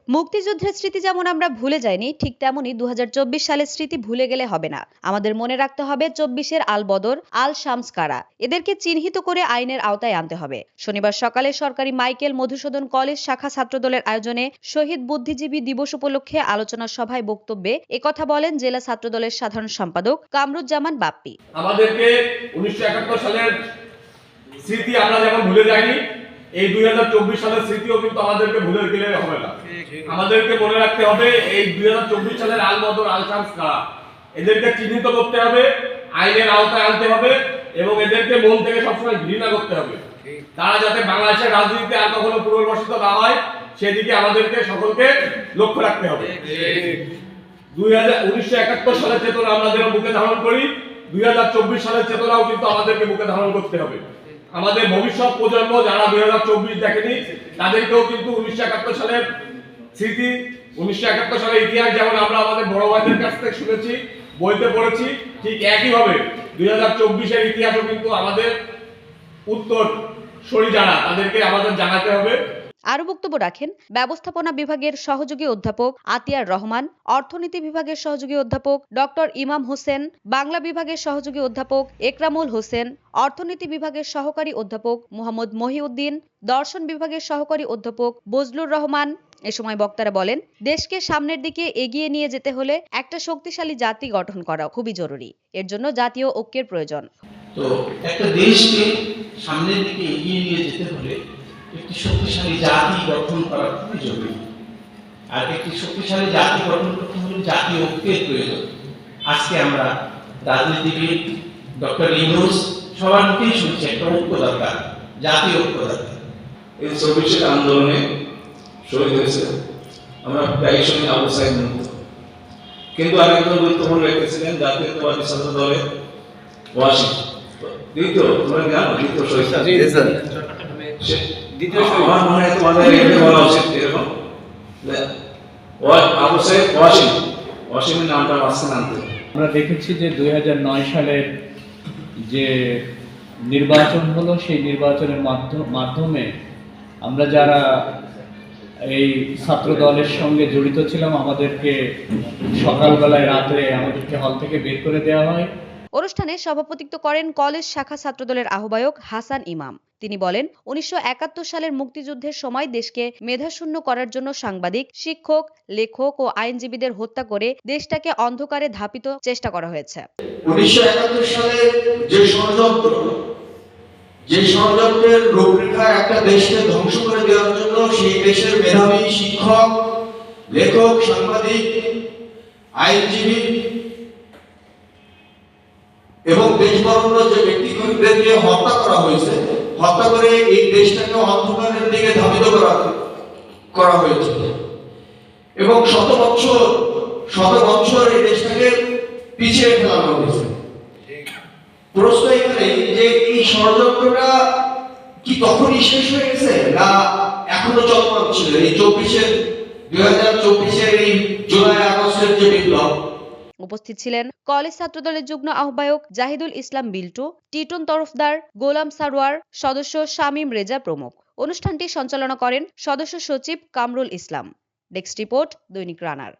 মুক্তিযুদ্ধের স্মৃতি যেমন আমরা ভুলে যাইনি, ঠিক তেমনি ২০২৪ সালের স্মৃতি ভুলে গেলে হবে না। আমাদের মনে রাখতে হবে ২৪-এর আল বদর, আল শামস কারা। এদেরকে চিহ্নিত করে আইনের আওতায় আনতে হবে। শনিবার সকালে সরকারি মাইকেল মধুসূদন কলেজ শাখা ছাত্রদলের আয়োজনে শহীদ বুদ্ধিজীবী দিবস উপলক্ষে আলোচনা সভায় বক্তব্যে একথা বলেন জেলা ছাত্রদলের সাধারণ সম্পাদক কামরুজ্জামান বাপ্পি। আমাদেরকে ১৯৭১ সালের স্মৃতি আমরা যেমন ভুলে যাইনি, এই ২০২৪ সালের স্মৃতিও কিন্তু আমাদেরকে ভুলে গেলে হবে না। আমাদেরকে মনে রাখতে হবে এই ২০২৪ সালের আল বদর, আল শামস কারা। এদেরকে চিহ্নিত করতে হবে, আইনের আওতায় আনতে হবে এবং এদেরকে মন থেকে সবসময় ঘৃণা করতে হবে। তারা যাতে বাংলাদেশের রাজনীতিতে আর কখনো পুনর্বাসিত না হয় সেদিকে আমাদেরকে সকলকে লক্ষ্য রাখতে হবে। ১৯৭১ সালের চেতনা আমরা যেন বুকে ধারণ করি, ২০২৪ সালের চেতনাও কিন্তু আমাদেরকে বুকে ধারণ করতে হবে। আমাদের ভবিষ্যৎ প্রজন্ম যারা ২০২৪ দেখেনি তাদেরকেও কিন্তু ১৯৭১ সালের স্মৃতি, ১৯৭১ সালের ইতিহাস যেমন আমরা আমাদের বড় ভাইদের কাছ থেকে শুনেছি, বইতে পড়েছি, ঠিক একইভাবে ২০২৪-এর ইতিহাসও কিন্তু আমাদের উত্তর সরি যারা তাদেরকে আমাদের জানাতে হবে। আরো বক্তব্য রাখেন ব্যবস্থাপনা বিভাগের সহযোগী অধ্যাপক আতিয়ার রহমান, অর্থনীতি বিভাগের সহযোগী অধ্যাপক ডক্টর ইমাম হোসেন, বাংলা বিভাগের সহযোগী অধ্যাপক একরামুল হোসেন, অর্থনীতি বিভাগের সহকারী অধ্যাপক মোহাম্মদ মহিউদ্দিন, দর্শন বিভাগের সহকারী অধ্যাপক বজলুর রহমান। এ সময় বক্তারা বলেন, দেশকে সামনের দিকে এগিয়ে নিয়ে যেতে হলে একটা শক্তিশালী জাতি গঠন করা খুবই জরুরি। এর জন্য জাতীয় ঐক্যের প্রয়োজন। তো একটা দেশকে সামনের দিকে এগিয়ে নিয়ে যেতে হলে একটি শক্তিশালী জাতি গঠন করা খুবই জরুরি। আর একটি শক্তিশালী জাতি গঠন করতে হলে জাতীয় ঐক্যের প্রয়োজন। আজকে আমরা রাজনীতিবিদ ডক্টর ইউনূস সবার মুখেই শুনছি একটা ঐক্য দরকার, জাতীয় ঐক্য দরকার। এই ২৪-এর আন্দোলনে শহীদ হয়েছে আমরা প্রায় সময় আবু সাইদ মুক্ত, কিন্তু আরেকজন গুরুত্বপূর্ণ ব্যক্তি ছিলেন জাতীয়তাবাদী ছাত্র দলের ওয়াসিম। দ্বিতীয় তোমরা জানো দ্বিতীয় শহীদ আমার মনে হয় তোমাদের বলা উচিত এরকম আবু সাইদ ওয়াসিমের নামটা মাঝখানে আনতে। আমরা দেখেছি যে ২০০৯ সালের যে নির্বাচন হলো, সেই নির্বাচনের মাধ্যমে আমরা যারা এই ছাত্র দলের সঙ্গে জড়িত ছিলাম আমাদেরকে সকালবেলায় রাত্রে আমাদেরকে হল থেকে বের করে দেওয়া হয়। অনুষ্ঠানে সভাপতিত্ব করেন কলেজ শাখা ছাত্রদলের আহ্বায়ক হাসান ইমাম। তিনি বলেন, ১৯৭১ সালের মুক্তিযুদ্ধের সময় দেশকে মেধাশূন্য করার জন্য সাংবাদিক, শিক্ষক, লেখক ও আইনজীবীদের হত্যা করে দেশটাকে অন্ধকারে ধাপিত চেষ্টা করা হয়েছে। ১৯৭১ সালে যে ষড়যন্ত্রের রূপরেখা একটা দেশকে ধ্বংস করে দেওয়ার জন্য সেই দেশের মেধাবী শিক্ষক, লেখক, সাংবাদিক, আইনজীবী এবং দেশবরণ্য যে ব্যক্তিদেরকে হত্যা করা হয়েছে, হত্যা করে এই দেশটাকে অন্ধকারের দিকে ধাবিত করা হয়েছে এবং শত বছর এই দেশটাকে পিছিয়ে ফেলানো হয়েছে। প্রশ্ন এখানে যে এই ষড়যন্ত্রটা কি তখনই শেষ হয়ে গেছে না এখনো চলমান ছিল? এই ২০২৪-এর এই জুলাই আগস্টের যে বিপ্লব। উপস্থিত ছিলেন কলেজ ছাত্রদলের যুগ্ম আহ্বায়ক জাহিদুল ইসলাম বিল্টু, টিটন তরফদার, গোলাম সারোয়ার, সদস্য শামীম রেজা প্রমুখ। অনুষ্ঠানটি সঞ্চালনা করেন সদস্য সচিব কামরুল ইসলাম। ডেস্ক রিপোর্ট, দৈনিক রানার।